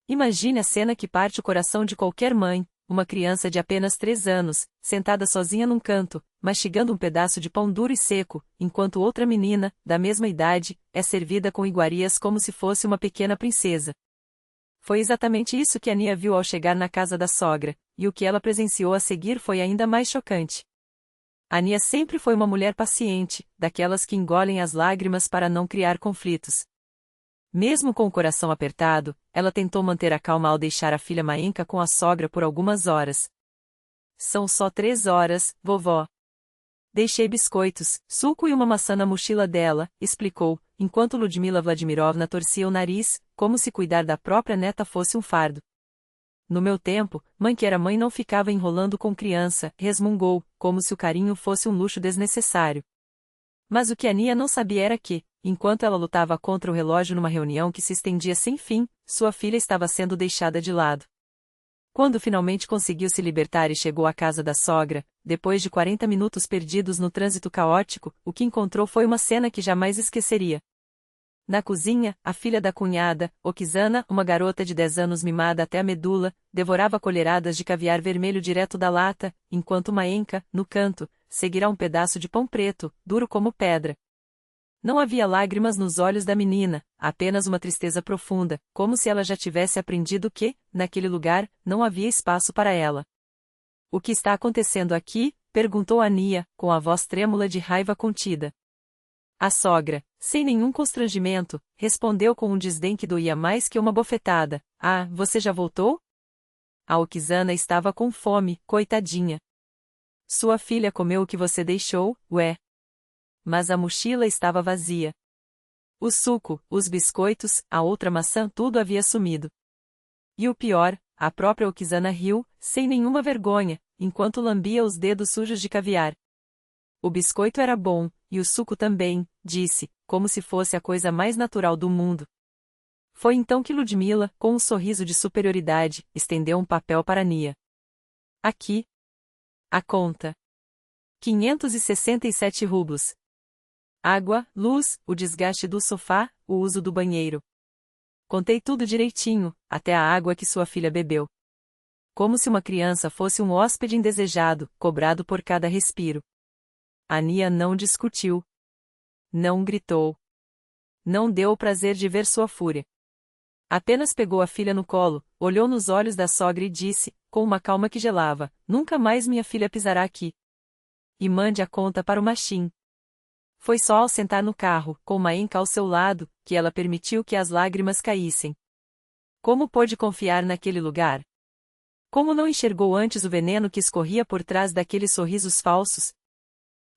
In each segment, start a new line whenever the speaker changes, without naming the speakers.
Imagine a cena que parte o coração de qualquer mãe, uma criança de apenas 3 anos, sentada sozinha num canto, mastigando um pedaço de pão duro e seco, enquanto outra menina, da mesma idade, é servida com iguarias como se fosse uma pequena princesa. Foi exatamente isso que Ania viu ao chegar na casa da sogra, e o que ela presenciou a seguir foi ainda mais chocante. Ania sempre foi uma mulher paciente, daquelas que engolem as lágrimas para não criar conflitos. Mesmo com o coração apertado, ela tentou manter a calma ao deixar a filha Maenka com a sogra por algumas horas. São só 3 horas, vovó. Deixei biscoitos, suco e uma maçã na mochila dela, explicou, enquanto Ludmila Vladimirovna torcia o nariz, como se cuidar da própria neta fosse um fardo. No meu tempo, mãe que era mãe não ficava enrolando com criança, resmungou, como se o carinho fosse um luxo desnecessário. Mas o que Ania não sabia era que, enquanto ela lutava contra o relógio numa reunião que se estendia sem fim, sua filha estava sendo deixada de lado. Quando finalmente conseguiu se libertar e chegou à casa da sogra, depois de 40 minutos perdidos no trânsito caótico, o que encontrou foi uma cena que jamais esqueceria. Na cozinha, a filha da cunhada, Oksana, uma garota de 10 anos mimada até a medula, devorava colheradas de caviar vermelho direto da lata, enquanto Maenka, no canto, seguirá um pedaço de pão preto, duro como pedra. Não havia lágrimas nos olhos da menina, apenas uma tristeza profunda, como se ela já tivesse aprendido que, naquele lugar, não havia espaço para ela. O que está acontecendo aqui? Perguntou Ania, com a voz trêmula de raiva contida. A sogra, sem nenhum constrangimento, respondeu com um desdém que doía mais que uma bofetada. Ah, você já voltou? A Oksana estava com fome, coitadinha. Sua filha comeu o que você deixou, ué. Mas a mochila estava vazia. O suco, os biscoitos, a outra maçã tudo havia sumido. E o pior, a própria Oksana riu, sem nenhuma vergonha, enquanto lambia os dedos sujos de caviar. O biscoito era bom, e o suco também, disse, como se fosse a coisa mais natural do mundo. Foi então que Ludmila, com um sorriso de superioridade, estendeu um papel para Ania. Aqui. A conta. 567 rublos. Água, luz, o desgaste do sofá, o uso do banheiro. Contei tudo direitinho, até a água que sua filha bebeu. Como se uma criança fosse um hóspede indesejado, cobrado por cada respiro. Ania não discutiu. Não gritou. Não deu o prazer de ver sua fúria. Apenas pegou a filha no colo, olhou nos olhos da sogra e disse, com uma calma que gelava, nunca mais minha filha pisará aqui. E mande a conta para o Machim. Foi só ao sentar no carro, com Maenka ao seu lado, que ela permitiu que as lágrimas caíssem. Como pôde confiar naquele lugar? Como não enxergou antes o veneno que escorria por trás daqueles sorrisos falsos?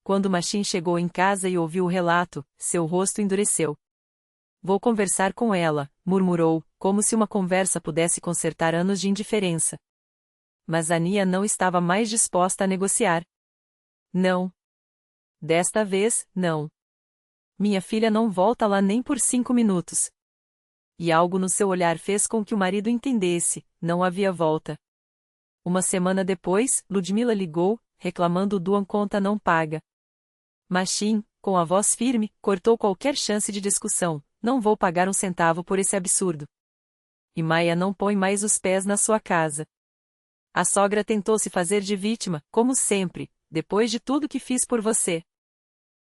Quando Machim chegou em casa e ouviu o relato, seu rosto endureceu. Vou conversar com ela, murmurou, como se uma conversa pudesse consertar anos de indiferença. Mas Ania não estava mais disposta a negociar. Não. Desta vez, não. Minha filha não volta lá nem por 5 minutos. E algo no seu olhar fez com que o marido entendesse, não havia volta. Uma semana depois, Ludmila ligou, reclamando do conta não paga. Machim, com a voz firme, cortou qualquer chance de discussão. Não vou pagar um centavo por esse absurdo. E Maia não põe mais os pés na sua casa. A sogra tentou se fazer de vítima, como sempre, depois de tudo que fiz por você.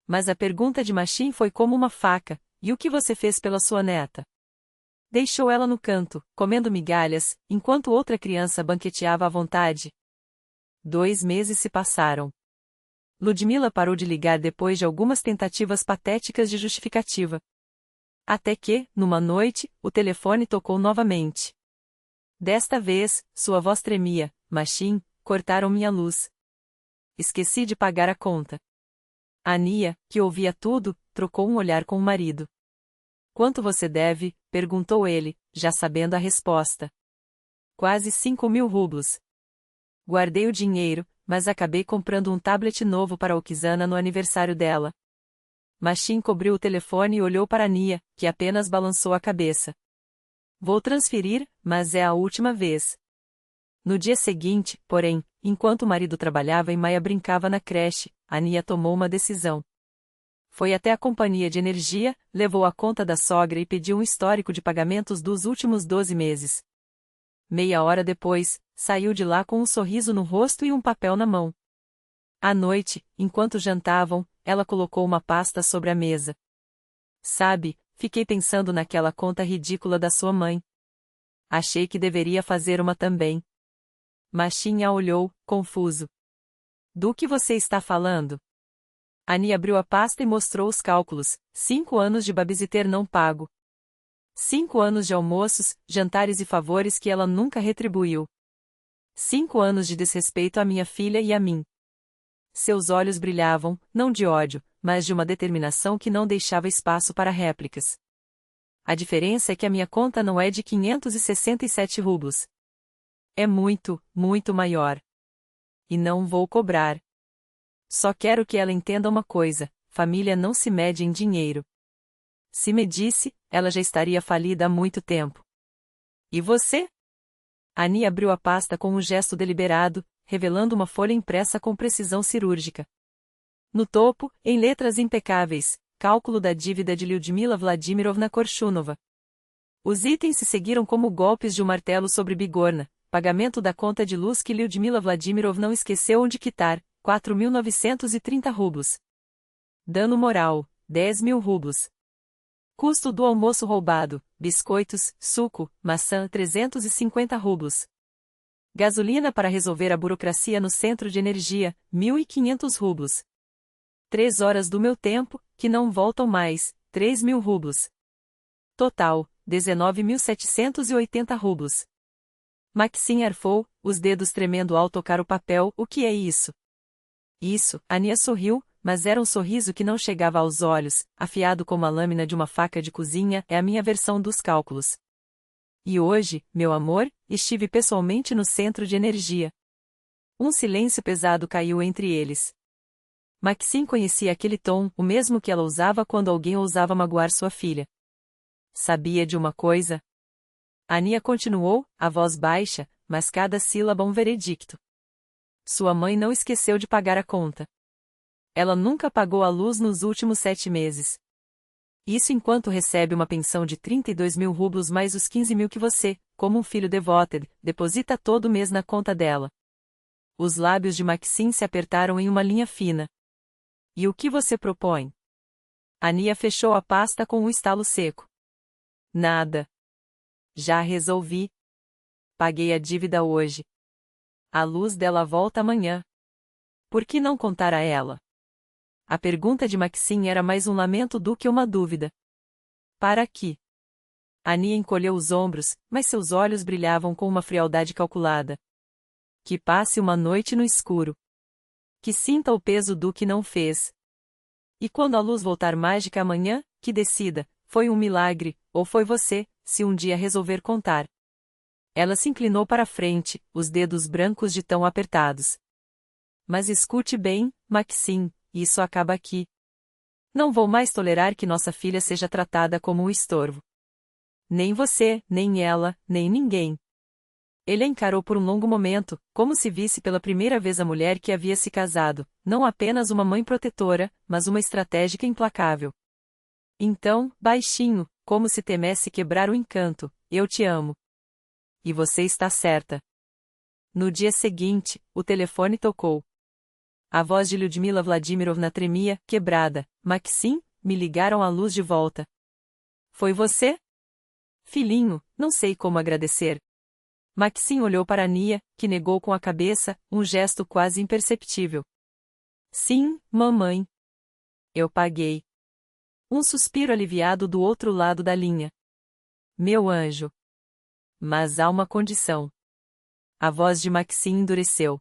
Mas a pergunta de Machim foi como uma faca, e o que você fez pela sua neta? Deixou ela no canto, comendo migalhas, enquanto outra criança banqueteava à vontade. 2 meses se passaram. Ludmila parou de ligar depois de algumas tentativas patéticas de justificativa. Até que, numa noite, o telefone tocou novamente. Desta vez, sua voz tremia. Machim, cortaram minha luz. Esqueci de pagar a conta. Ania, que ouvia tudo, trocou um olhar com o marido. Quanto você deve? Perguntou ele, já sabendo a resposta. Quase 5.000 rublos. Guardei o dinheiro, mas acabei comprando um tablet novo para Oksana no aniversário dela. Machim cobriu o telefone e olhou para Ania, que apenas balançou a cabeça. Vou transferir, mas é a última vez. No dia seguinte, porém, enquanto o marido trabalhava e Maia brincava na creche, Ania tomou uma decisão. Foi até a companhia de energia, levou a conta da sogra e pediu um histórico de pagamentos dos últimos 12 meses. Meia hora depois, saiu de lá com um sorriso no rosto e um papel na mão. À noite, enquanto jantavam, ela colocou uma pasta sobre a mesa. Sabe, fiquei pensando naquela conta ridícula da sua mãe. Achei que deveria fazer uma também. Machin a olhou, confuso. Do que você está falando? Annie abriu a pasta e mostrou os cálculos: 5 anos de babysitter não pago. 5 anos de almoços, jantares e favores que ela nunca retribuiu. 5 anos de desrespeito à minha filha e a mim. Seus olhos brilhavam, não de ódio, mas de uma determinação que não deixava espaço para réplicas. A diferença é que a minha conta não é de 567 rublos. É muito, muito maior. E não vou cobrar. Só quero que ela entenda uma coisa: família não se mede em dinheiro. Se medisse, ela já estaria falida há muito tempo. E você? Annie abriu a pasta com um gesto deliberado, revelando uma folha impressa com precisão cirúrgica. No topo, em letras impecáveis, cálculo da dívida de Lyudmila Vladimirovna Korshunova. Os itens se seguiram como golpes de um martelo sobre bigorna: pagamento da conta de luz que Lyudmila Vladimirovna não esqueceu onde quitar, 4.930 rublos. Dano moral, 10.000 rublos. Custo do almoço roubado: biscoitos, suco, maçã, 350 rublos. Gasolina para resolver a burocracia no centro de energia, 1.500 rublos. 3 horas do meu tempo, que não voltam mais, 3.000 rublos. Total, 19.780 rublos. Maxim arfou, os dedos tremendo ao tocar o papel. O que é isso? Isso, Ania sorriu, mas era um sorriso que não chegava aos olhos, afiado como a lâmina de uma faca de cozinha. É a minha versão dos cálculos. E hoje, meu amor, estive pessoalmente no centro de energia. Um silêncio pesado caiu entre eles. Maxim conhecia aquele tom, o mesmo que ela usava quando alguém ousava magoar sua filha. Sabia de uma coisa? Ania continuou, a voz baixa, mas cada sílaba um veredicto. Sua mãe não esqueceu de pagar a conta. Ela nunca pagou a luz nos últimos 7 meses. Isso enquanto recebe uma pensão de 32.000 rublos mais os 15.000 que você, como um filho devoted, deposita todo mês na conta dela. Os lábios de Maxim se apertaram em uma linha fina. E o que você propõe? Ania fechou a pasta com um estalo seco. Nada. Já resolvi. Paguei a dívida hoje. A luz dela volta amanhã. Por que não contar a ela? A pergunta de Maxim era mais um lamento do que uma dúvida. Para quê? Ania encolheu os ombros, mas seus olhos brilhavam com uma frialdade calculada. Que passe uma noite no escuro. Que sinta o peso do que não fez. E quando a luz voltar mágica amanhã, que decida: foi um milagre, ou foi você, se um dia resolver contar. Ela se inclinou para a frente, os dedos brancos de tão apertados. Mas escute bem, Maxim, isso acaba aqui. Não vou mais tolerar que nossa filha seja tratada como um estorvo. Nem você, nem ela, nem ninguém. Ele a encarou por um longo momento, como se visse pela primeira vez a mulher que havia se casado, não apenas uma mãe protetora, mas uma estratégica implacável. Então, baixinho, como se temesse quebrar o encanto: eu te amo. E você está certa. No dia seguinte, o telefone tocou. A voz de Lyudmila Vladimirovna tremia, quebrada. Maxim, me ligaram a luz de volta. Foi você? Filhinho, não sei como agradecer. Maxim olhou para Ania, que negou com a cabeça, um gesto quase imperceptível. Sim, mamãe. Eu paguei. Um suspiro aliviado do outro lado da linha. Meu anjo. Mas há uma condição. A voz de Maxim endureceu.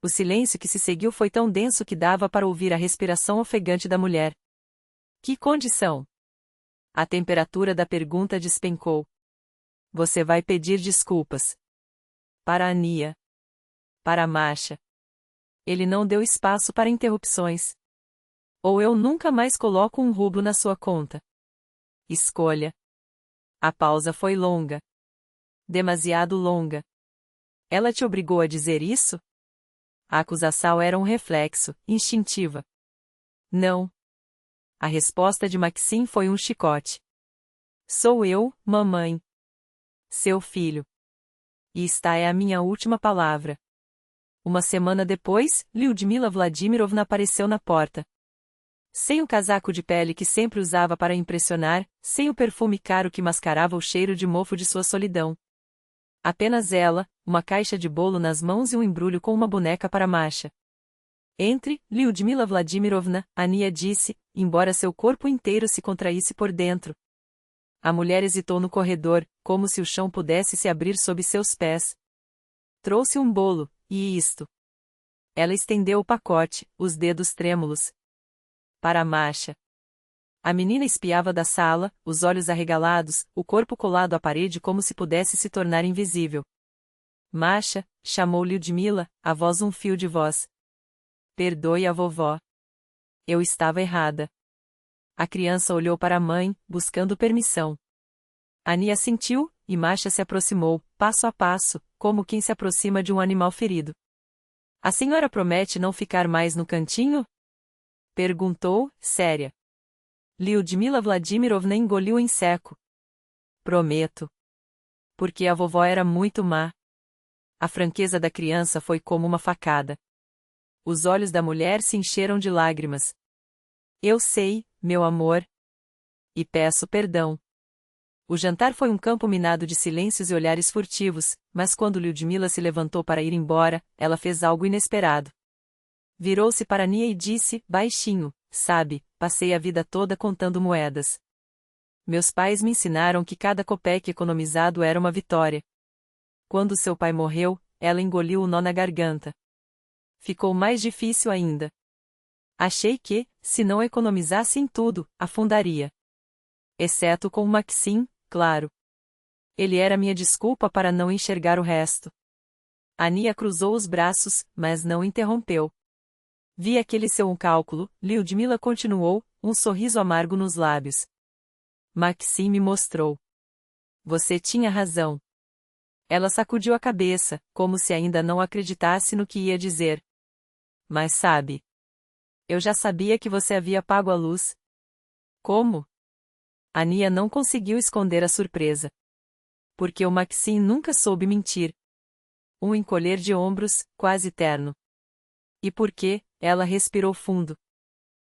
O silêncio que se seguiu foi tão denso que dava para ouvir a respiração ofegante da mulher. Que condição? A temperatura da pergunta despencou. Você vai pedir desculpas. Para Ania. Para Masha. Ele não deu espaço para interrupções. Ou eu nunca mais coloco um rublo na sua conta. Escolha. A pausa foi longa. Demasiado longa. Ela te obrigou a dizer isso? A acusação era um reflexo, instintiva. Não. A resposta de Maxim foi um chicote. Sou eu, mamãe. Seu filho. E esta é a minha última palavra. Uma semana depois, Lyudmila Vladimirovna apareceu na porta. Sem o casaco de pele que sempre usava para impressionar, sem o perfume caro que mascarava o cheiro de mofo de sua solidão. Apenas ela, uma caixa de bolo nas mãos e um embrulho com uma boneca para Masha. Entre, Lyudmila Vladimirovna, Ania disse, embora seu corpo inteiro se contraísse por dentro. A mulher hesitou no corredor, como se o chão pudesse se abrir sob seus pés. Trouxe um bolo, e isto. Ela estendeu o pacote, os dedos trêmulos. Para Masha. A menina espiava da sala, os olhos arregalados, o corpo colado à parede como se pudesse se tornar invisível. Masha, chamou Lyudmila, a voz um fio de voz. Perdoe a vovó. Eu estava errada. A criança olhou para a mãe, buscando permissão. Ania assentiu, e Masha se aproximou, passo a passo, como quem se aproxima de um animal ferido. A senhora promete não ficar mais no cantinho? Perguntou, séria. Lyudmila Vladimirovna engoliu em seco. Prometo. Porque a vovó era muito má. A franqueza da criança foi como uma facada. Os olhos da mulher se encheram de lágrimas. Eu sei, meu amor. E peço perdão. O jantar foi um campo minado de silêncios e olhares furtivos, mas quando Lyudmila se levantou para ir embora, ela fez algo inesperado. Virou-se para Ania e disse, baixinho, sabe, passei a vida toda contando moedas. Meus pais me ensinaram que cada copeque economizado era uma vitória. Quando seu pai morreu, ela engoliu o nó na garganta. Ficou mais difícil ainda. Achei que, se não economizasse em tudo, afundaria. Exceto com o Maxim, claro. Ele era minha desculpa para não enxergar o resto. Ania cruzou os braços, mas não interrompeu. Vi aquele seu cálculo, Lyudmila continuou, um sorriso amargo nos lábios. Maxim me mostrou. Você tinha razão. Ela sacudiu a cabeça, como se ainda não acreditasse no que ia dizer. Mas sabe. Eu já sabia que você havia pago a luz. Como? Ania não conseguiu esconder a surpresa. Porque o Maxim nunca soube mentir. Um encolher de ombros, quase terno. E por quê? Ela respirou fundo.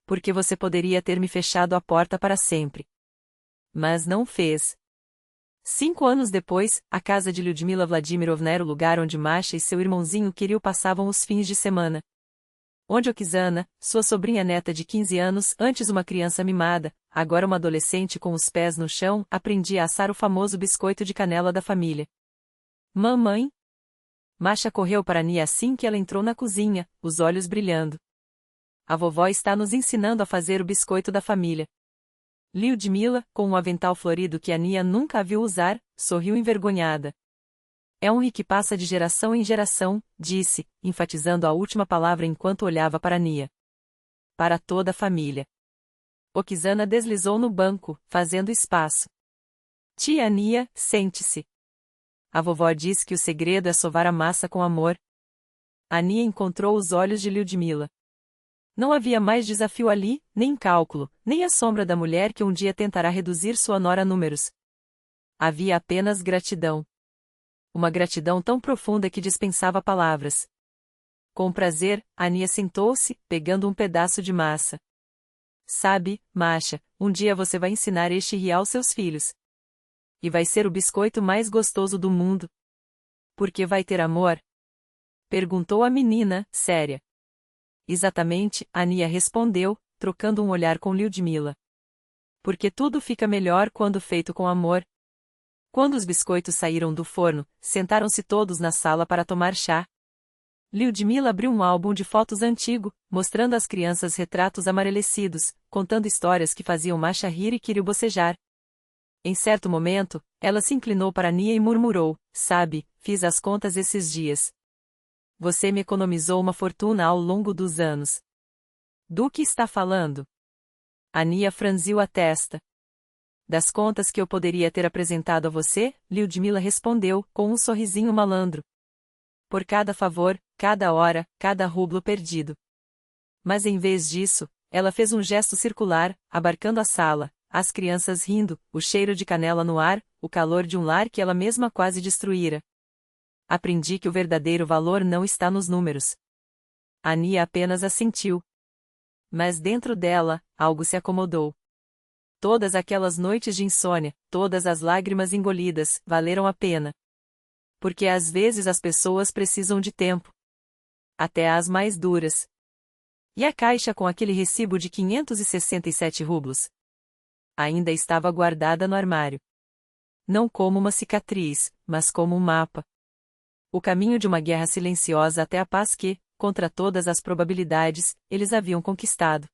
Porque você poderia ter me fechado a porta para sempre. Mas não fez. 5 anos depois, a casa de Lyudmila Vladimirovna era o lugar onde Masha e seu irmãozinho Kirill passavam os fins de semana. Onde Oksana, sua sobrinha neta de 15 anos, antes uma criança mimada, agora uma adolescente com os pés no chão, aprendia a assar o famoso biscoito de canela da família. Mamãe? Masha correu para Ania assim que ela entrou na cozinha, os olhos brilhando. A vovó está nos ensinando a fazer o biscoito da família. Lyudmila, com um avental florido que Ania nunca a viu usar, sorriu envergonhada. É um que passa de geração em geração, disse, enfatizando a última palavra enquanto olhava para Ania. Para toda a família. Oksana deslizou no banco, fazendo espaço. Tia Ania, sente-se. A vovó diz que o segredo é sovar a massa com amor. Ania encontrou os olhos de Lyudmila. Não havia mais desafio ali, nem cálculo, nem a sombra da mulher que um dia tentará reduzir sua nora a números. Havia apenas gratidão. Uma gratidão tão profunda que dispensava palavras. Com prazer, Ania sentou-se, pegando um pedaço de massa. Sabe, Masha, um dia você vai ensinar este ria aos seus filhos. E vai ser o biscoito mais gostoso do mundo. Porque vai ter amor? Perguntou a menina, séria. Exatamente, Ania respondeu, trocando um olhar com Lyudmila. Porque tudo fica melhor quando feito com amor. Quando os biscoitos saíram do forno, sentaram-se todos na sala para tomar chá. Lyudmila abriu um álbum de fotos antigo, mostrando às crianças retratos amarelecidos, contando histórias que faziam Masha rir e Kirill bocejar. Em certo momento, ela se inclinou para Ania e murmurou, sabe, fiz as contas esses dias. Você me economizou uma fortuna ao longo dos anos. Do que está falando? Ania franziu a testa. Das contas que eu poderia ter apresentado a você, Lyudmila respondeu, com um sorrisinho malandro. Por cada favor, cada hora, cada rublo perdido. Mas em vez disso, ela fez um gesto circular, abarcando a sala, as crianças rindo, o cheiro de canela no ar, o calor de um lar que ela mesma quase destruíra. Aprendi que o verdadeiro valor não está nos números. Ania apenas assentiu. Mas dentro dela, algo se acomodou. Todas aquelas noites de insônia, todas as lágrimas engolidas, valeram a pena. Porque às vezes as pessoas precisam de tempo. Até as mais duras. E a caixa com aquele recibo de 567 rublos? Ainda estava guardada no armário. Não como uma cicatriz, mas como um mapa. O caminho de uma guerra silenciosa até a paz que, contra todas as probabilidades, eles haviam conquistado.